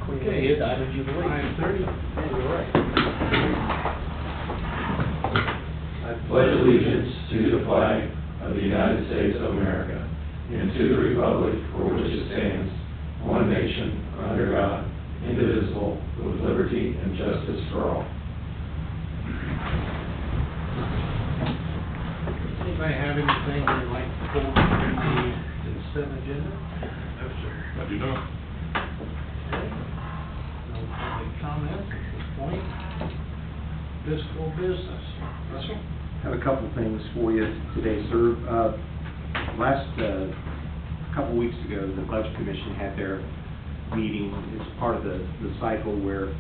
Okay, item Jubilee. 9:30. You're right. I pledge allegiance to the flag of the United States of America and to the republic for which it stands, one nation, under God, indivisible, with liberty and justice for all. Anybody have anything they'd like to pull from the consent agenda? No, sir. I do not. Okay. No public comments at this point. Fiscal business. Russell? Have a couple things for you today, sir. Last couple weeks ago, the Budget Commission had their meeting. It's part of the cycle where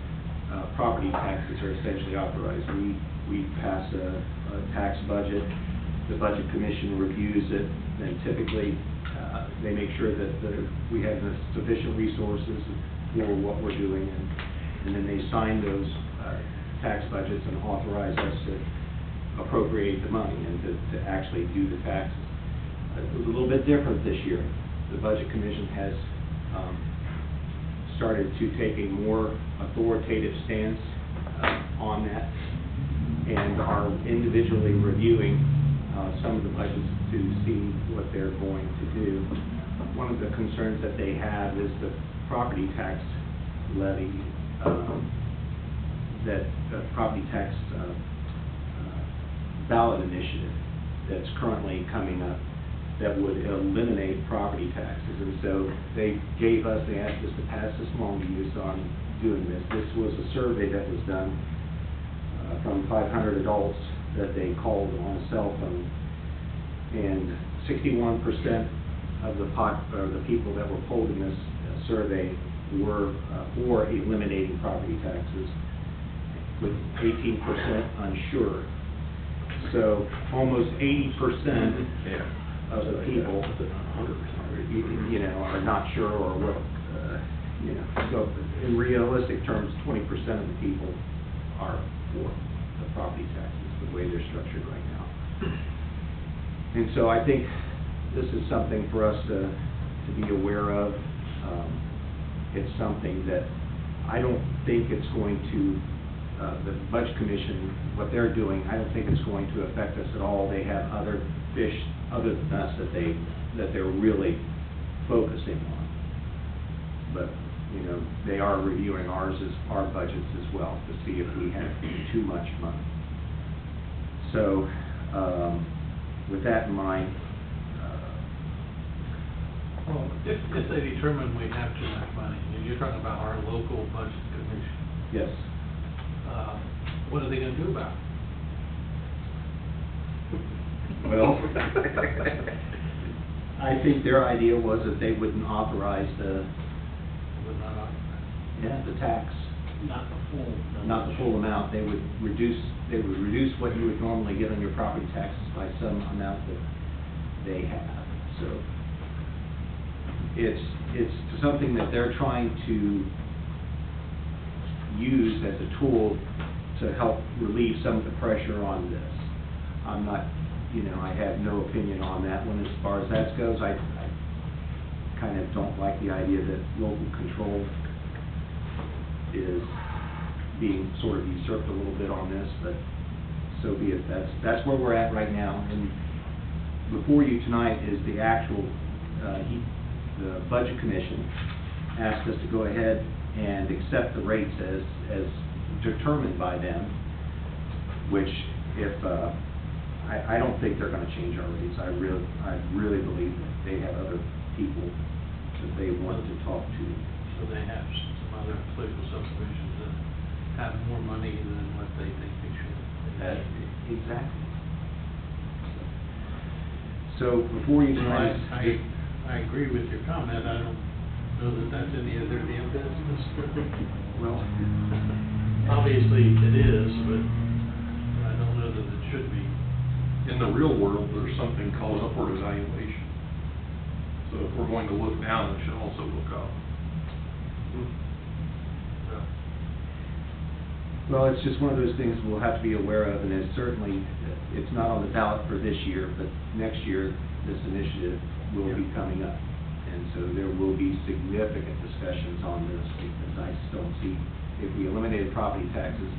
property taxes are essentially authorized. We pass a tax budget. The Budget Commission reviews it, and typically they make sure that we have the sufficient resources for what we're doing, and then they sign those tax budgets and authorize us to appropriate the money and to actually do the taxes. It was a little bit different this year. The Budget Commission has started to take a more authoritative stance on that, and are individually reviewing some of the budgets to see what they're going to do. One of the concerns that they have is the property tax levy, property tax ballot initiative that's currently coming up that would eliminate property taxes. And so they asked us to pass this along to you, so I'm doing this. This was a survey that was done from 500 adults that they called on a cell phone, and 61% of the people that were polled in this survey were for eliminating property taxes, with 18% unsure. So almost 80% of the people, are not sure, or what, So in realistic terms, 20% of the people are for the property taxes, the way they're structured right now. And so I think this is something for us to be aware of. It's something that I don't think it's going to, the Budget Commission, what they're doing, I don't think it's going to affect us at all. They have other fish other than us that they're really focusing on. But they are reviewing our budgets as well to see if we have too much money. So with that in mind, Well, if they determine we have too much money, and you're talking about our local budget commission, yes. what are they going to do about it? Well, I think their idea was that they wouldn't authorize Would not authorize. the tax. Not the full. Not the full amount. They would reduce what you would normally get on your property taxes by some amount that they have. So it's something that they're trying to use as a tool to help relieve some of the pressure on this. I'm not, I have no opinion on that one as far as that goes. I kind of don't like the idea that local control is being sort of usurped a little bit on this, but so be it. That's where we're at right now. And before you tonight is the actual, the Budget Commission asked us to go ahead and accept the rates as determined by them, which if, I don't think they're going to change our rates. I really believe that they have other people that they want to talk to. So they have some other political subdivisions that have more money than what they think they should. Exactly. So before you tonight, I agree with your comment. I don't know that that's any of their damn business. well, Obviously it is, but I don't know that it should be. In the real world, there's something called upward evaluation. So if we're going to look down, we should also look up. well, it's just one of those things we'll have to be aware of, and it's not on the ballot for this year, but next year this initiative will be coming up. And so there will be significant discussions on this, because I just don't see, if we eliminated property taxes,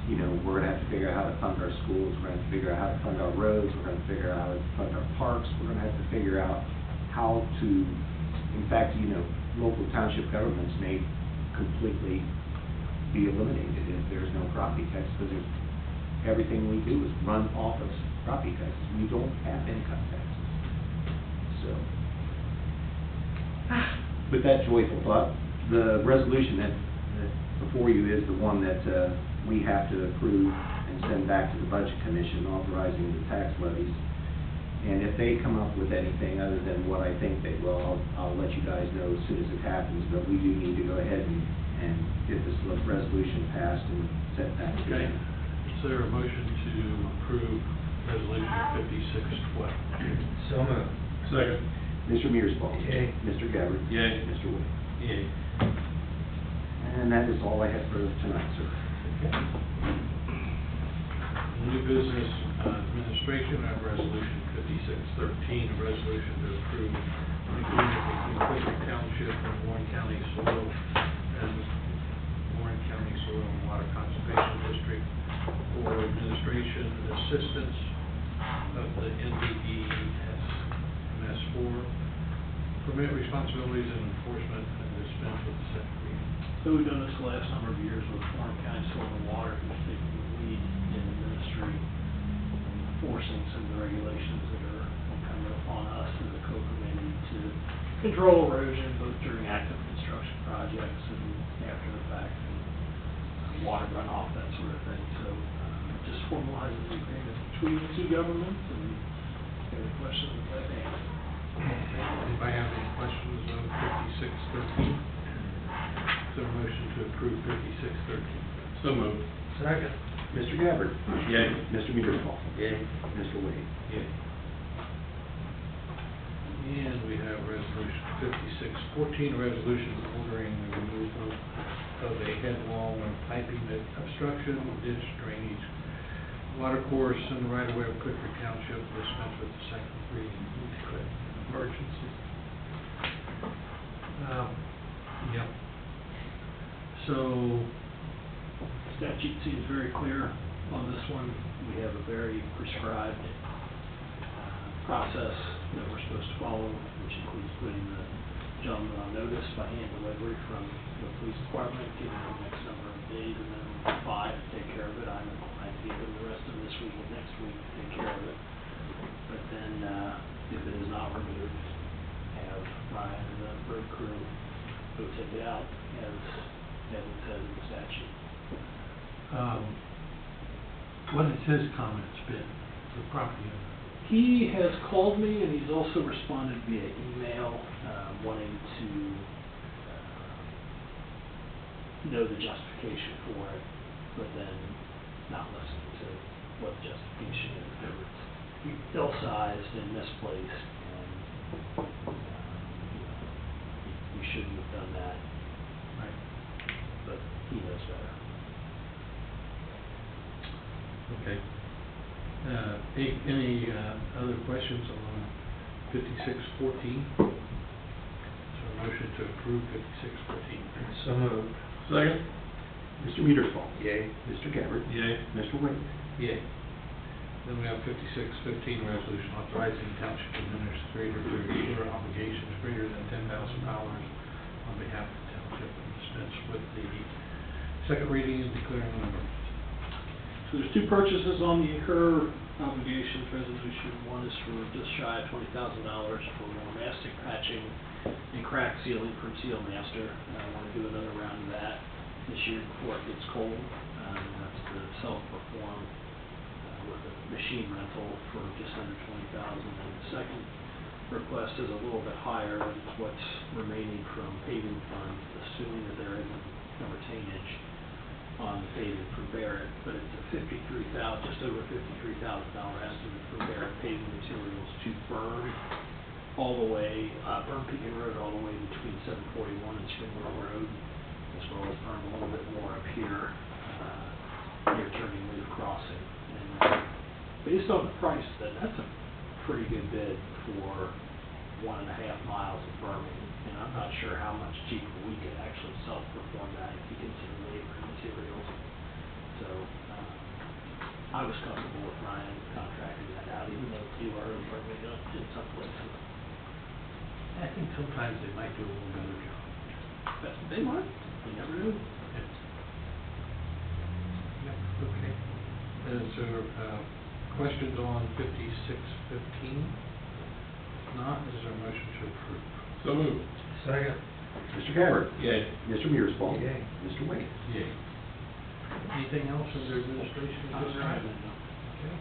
you know, we're gonna have to figure out how to fund our schools, we're gonna have to figure out how to fund our roads, we're gonna figure out how to fund our parks, we're gonna have to figure out how to, in fact, you know, local township governments may completely be eliminated if there's no property tax, because there's, everything we do is run off of property taxes. We don't have income taxes. So, with that joyful thought, the resolution that before you is the one that we have to approve and send back to the Budget Commission authorizing the tax levies. And if they come up with anything other than what I think they will, I'll let you guys know as soon as it happens, but we do need to go ahead and get this resolution passed and set that. Okay. Is there a motion to approve Resolution 5612? So moved. Second. Mr. Mearsfall? Yay. Mr. Gabbard? Yay. Mr. Wood? Yay. And that is all I have for tonight, sir. New business administration, I have Resolution 5613, a resolution to approve an agreement between Clearcreek Township and Warren County Soil and Water Conservation District for administration and assistance of the NDES-MS4, permit responsibilities and enforcement, and dispense with the second reading. So we've done this the last number of years with Warren County Soil and Water, who's taking the lead in administering, enforcing some of the regulations that are incumbent upon us as a co-committee to control erosion, both during active construction projects and after the fact, and water runoff, that sort of thing. So just formalizing the agreement between the two governments, and any questions that they have. Anybody have any questions on 5613? Is there a motion to approve 5613? So moved. Second. Mr. Gabbard? Yay. Mr. Mearsfall? Yay. Mr. Wade? Yay. And we have Resolution 5614, a resolution ordering the removal of a head wall and piping obstruction, ditch drainage, water course in the right of way of Clearcreek Township, dispense with the second reading, declare an emergency. Yep. So, statute seems very clear on this one. We have a very prescribed process that we're supposed to follow, which includes putting the gentleman on notice by hand delivery from the police department, giving them X number of days, and then 5 to take care of it. I'm inclined to give them the rest of this week and next week to take care of it. But then, if it is not removed, have Ryan and the road crew go take it out, as Evan says in the statute. What has his comments been, the property owner? He has called me, and he's also responded via email, wanting to know the justification for it, but then not listening to what the justification is. That it's ill-sized and misplaced, and we shouldn't have done that. Right. But he knows better. Okay. Any other questions on 5614? So a motion to approve 5614. So moved. Second. Mr. Mearsfall? Yay. Mr. Gabbard? Yay. Mr. Wade? Yay. Then we have 5615, resolution authorizing township administrator to incur obligations greater than $10,000 on behalf of the township, and dispense with the second reading and declaring an emergency. So there's 2 purchases on the incur obligations resolution. One is for just shy of $20,000 for more mastic patching and crack sealing from Seal Master. I want to do another round of that this year before it gets cold. That's to self-perform with a machine rental for just under $20,000. And the second request is a little bit higher than what's remaining from paving funds, assuming that there isn't no retainage on the paving for Barrett, but it's a just over $53,000 estimate for Barrett paving materials to burn all the way, burn Pekin Road all the way between 741 and Springwell Road, as well as burn a little bit more up here near Turning Leaf Crossing. And based on the price, that's a pretty good bid for 1.5 miles of berming, and I'm not sure how much cheaper we could actually self-perform that if you consider labor and materials. So, I was comfortable with Ryan contracting that out, even though we do our own berming in some places. I think sometimes they might do a little better job. But they might, you never know. Yep, okay. Is there, questions on 5615? If not, is there a motion to approve? So moved. Second. Mr. Gabbard? Yay. Mr. Mearsclaw? Yay. Mr. Wade? Yay. Anything else under administration at this time? Okay.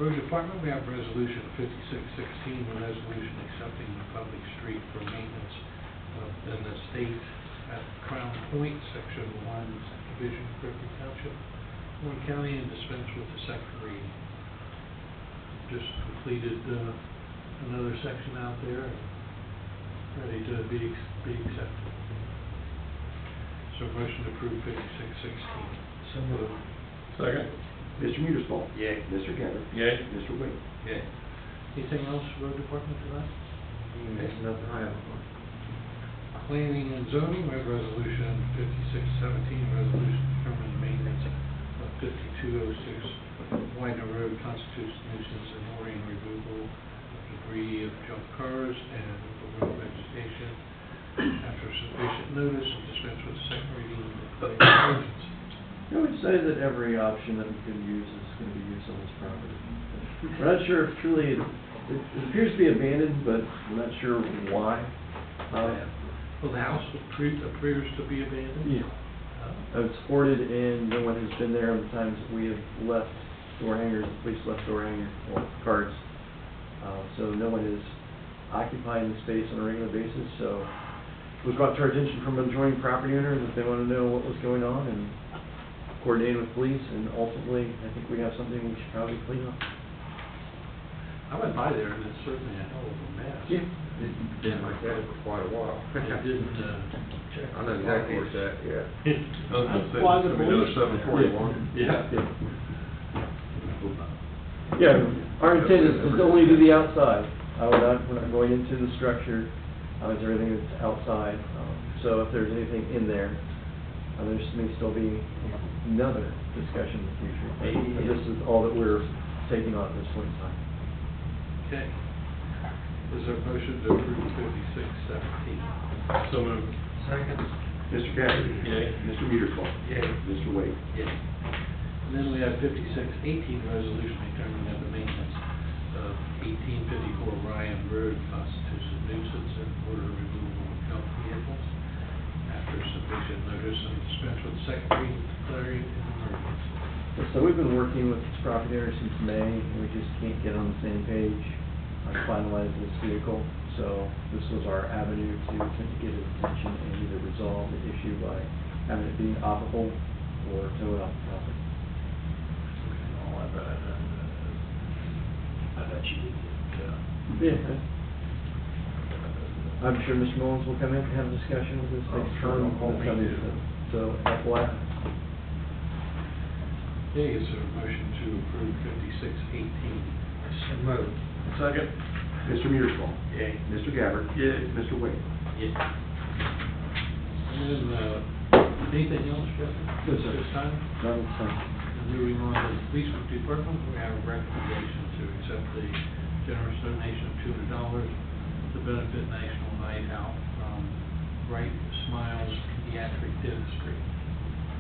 Road Department, we have resolution 5616, a resolution accepting the public street for maintenance in the state at Crown Point, Section 1, Division, Clearcreek Township, Warren County, and dispense with the second reading. Just completed another section out there, and ready to be accepted. So motion to approve 5616. So moved. Second. Mr. Mearsclaw? Yay. Mr. Gabbard? Yay. Mr. Wade? Okay. Anything else, Road Department, tonight? Nothing I have. Planning and zoning, we have resolution 5617, resolution determining the maintenance of 5206 Widener Road constitutes nuisance and ordering removal of debris of junk cars and overgrown vegetation after sufficient notice and dispense with the second reading and declaring emergency. I would say that every option that we can use is going to be used on this property. We're not sure if truly, it appears to be abandoned, but we're not sure why. Well, the house appears to be abandoned? Yeah. It's hoarded and no one has been there on the times that we have left door hangers, the police left door hanger, or cards. So no one is occupying the space on a regular basis, so it was brought to our attention from an adjoining property owner that they want to know what was going on and coordinate with police, and ultimately, I think we have something we should probably clean up. I went by there and it's certainly a hell of a mess. Yeah. It's been like that for quite a while. I didn't, check. I know exactly where it's at, yeah. I was gonna say, Why it's the gonna be another police? 741. Yeah. Yeah, our intent is to only do the outside. We're not going into the structure, it's everything that's outside. So if there's anything in there, there may still be another discussion in the future. But this is all that we're taking on at this point in time. Okay. Is there a motion to approve 5617? So moved. Second. Mr. Gabbard? Yay. Mr. Mearsclaw? Yay. Mr. Wade? Yeah. And then we have 5618, resolution determining that the maintenance of 1854 Ryan Road constitutes a nuisance and order removal of junk vehicles after sufficient notice and dispense with second reading declaring an emergency. So we've been working with this property owner since May, and we just can't get on the same page on finalizing this vehicle. So this was our avenue to attempt to get his attention and either resolve the issue by having it being operable or tow it off the property. Oh, I bet you did get, Yeah. I'm sure Mr. Mullins will come in and have a discussion with this next sure, time. don't call me too. So, FYI. Okay, is there a motion to approve 5618? So moved. Second. Mr. Mearsclaw? Yay. Mr. Gabbard? Yay. Mr. Wade? Yeah. And then, anything else, Jeff? No, sir. This time? None, sir. Moving on to the police department, we have a recommendation to accept the generous donation of $200 to benefit National Night Out from Bright Smiles Pediatric Dentistry.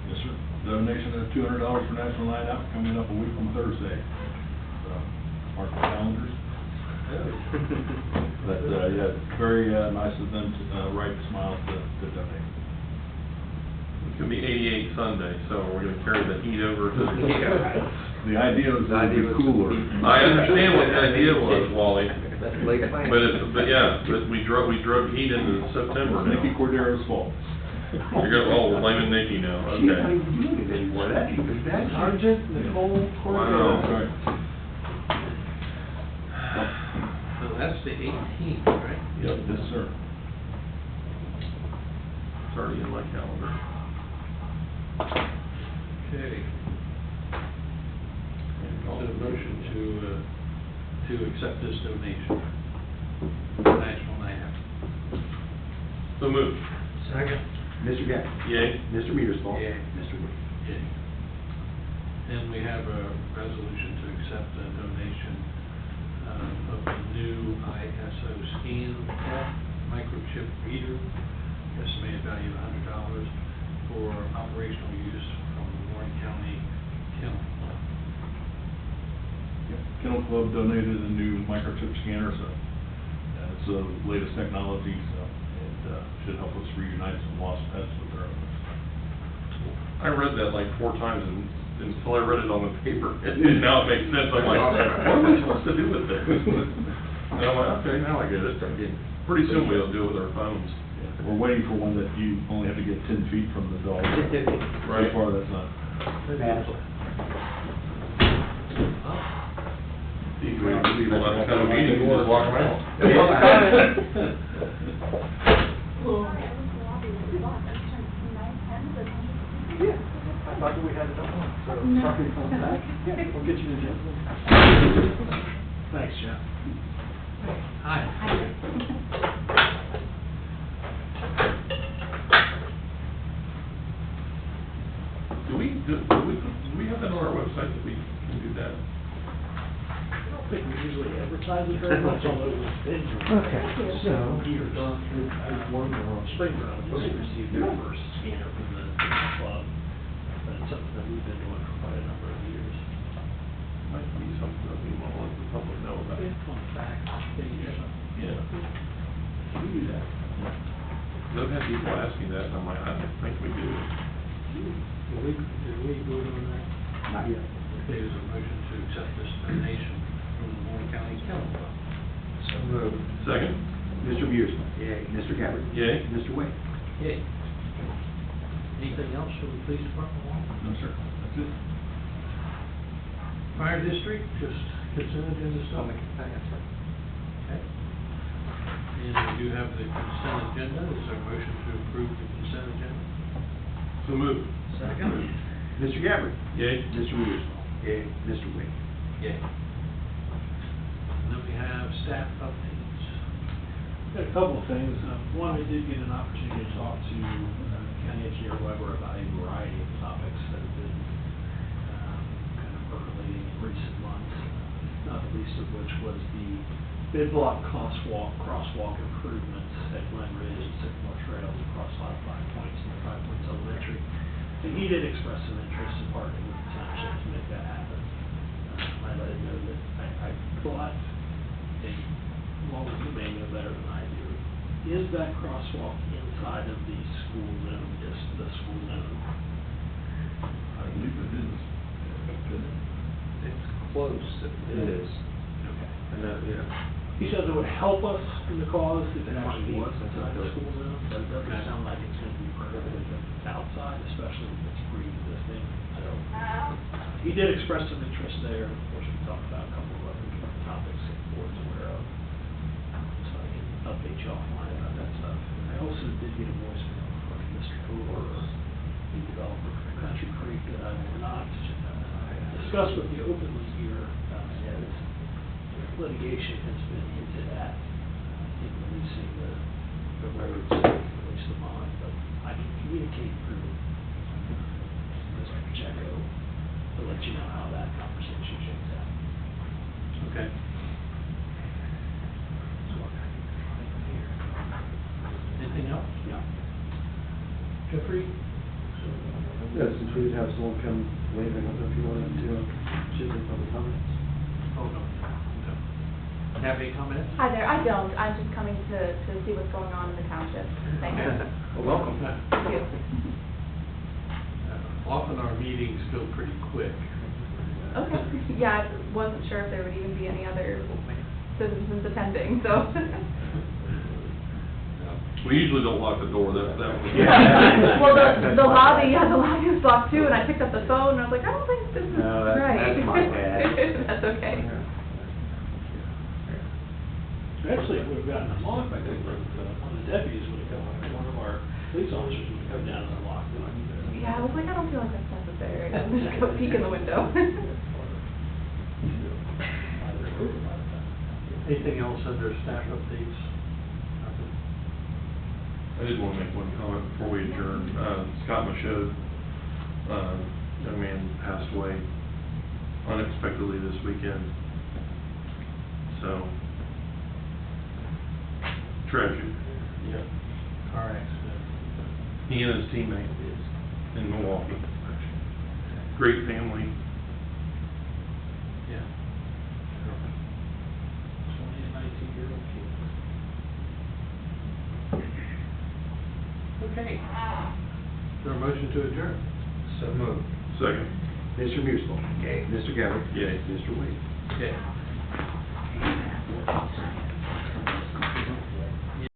Yes, sir. Donation of $200 for National Night Out coming up a week from Thursday. So, mark the calendars. But, yeah, very nice of them to Bright Smiles to donate. It's gonna be 88 Sunday, so we're gonna carry the heat over to. The idea was The to idea be was to cooler. be- I understand what the idea was, Wally, That's late plan. but we drove heat into September now. Nikki Cordero's fault. We're blaming Nikki now, She's not okay. even doing it anymore, that's even bad. Sergeant Nicole Wow. Sorry. So that's the 18th, right? Yep, yes, sir. It's already in my calendar. Okay. So a motion to accept this donation. So moved. Second. Mr. Gabbard? Yay. Mr. Mearsclaw? Yay. Mr. Wood? Yay. And we have a resolution to accept a donation of a new ISO scan microchip reader, estimated value of $100 for operational use from the Warren County Kennel Club. Kennel Club donated a new microchip scanner, so it's the latest technology, so it should help us reunite some lost pets with their owners. I read that like 4 times until I read it on the paper. And now it makes sense. I'm like, what am I supposed to do with this? And I'm like, okay, now I get it. Pretty soon we'll do it with our phones. We're waiting for one that you only have to get 10 feet from the dog. Right. So far, that's not. We'll have to kind of meeting, we'll just walk around. I thought we had it up, so sorry to come back. Yeah, we'll get you in jail. Thanks, Jeff. Do we have that on our website that we can do that? I don't think we usually advertise it very much, although it's been. Okay, so. Years. Spring Run just received their first scanner from the club, but it's something that we've been doing for quite a number of years. Might be something that we want to let the public know about. Yeah, fun fact. Yeah. We do that. I've had people asking that, and I'm like, I don't think we do. Did we vote on that? Not yet. Okay, there's a motion to accept this donation from the Warren County Kennel Club. So moved. Second? Mr. Mearsclaw? Yay. Mr. Gabbard? Yay. Mr. Wade? Yay. Anything else for the police department? No, sir. That's it. Fire district, just consent agenda stuff? Okay. And we do have the consent agenda. Is there a motion to approve the consent agenda? So moved. Second. Mr. Gabbard? Yay. Mr. Mearsclaw? Yay. Mr. Wade? Yay. And then we have staff updates. Got a couple of things. One, I did get an opportunity to talk to County Engineer Weber about a variety of topics that have been kind of percolating in recent months, not the least of which was the bid block crosswalk improvements at Glen Ridge and Sycamore Trails across Lot 5 Points and the 5 Points Elementary. And he did express some interest in partnering with the township to make that happen. I let him know that I thought, and Walter may know better than I do, is that crosswalk inside of the school zone, just the school zone? I believe it is. It's close, it is. Okay. And yeah. He says it would help us in the cause if it actually was inside the school zone, but it doesn't sound like it's going to be prohibited outside, especially if it's pre-existing. So he did express some interest there. Of course, we talked about a couple of other topics that the board's aware of. So I can update you offline about that stuff. I also did get a voicemail from Mr. Cooper, the developer for Country Creek, that I will not discuss with you openly here, as litigation has been hinted at in releasing the roads, release the bond, but I can communicate through Mr. Pacheco to let you know how that conversation shakes out. Okay. Anything else? Yeah. Jeffrey? Yeah, since we did have someone come wave, I don't know if you wanted to choose any public comments. Oh, no. Have any comments? Hi there, I don't, I'm just coming to see what's going on in the township. Thank you. Well, welcome. Thank you. Often our meetings go pretty quick. Okay, yeah, I wasn't sure if there would even be any other citizens attending, so. We usually don't lock the door, that was. Well, the lobby was locked too, and I picked up the phone, and I was like, I don't think this is No, that's- right. that's my bad. That's okay. Actually, it would have gotten unlocked, I think, one of the deputies would have come, one of our police officers would have come down and unlocked it. Yeah, I was like, I don't feel like that's necessary. I'm just go peek in the window. Anything else under staff updates? Nothing? I did want to make one comment before we adjourn. Scott Michaud, young man passed away unexpectedly this weekend. So, tragic. Yeah. Car accident. He and his teammate in Milwaukee. Great family. Yeah. 20 and 19-year-old kids. Okay. Is there a motion to adjourn? So moved. Second. Mr. Musil. Yay. Mr. Gabbard. Yay. Mr. Wade. Okay.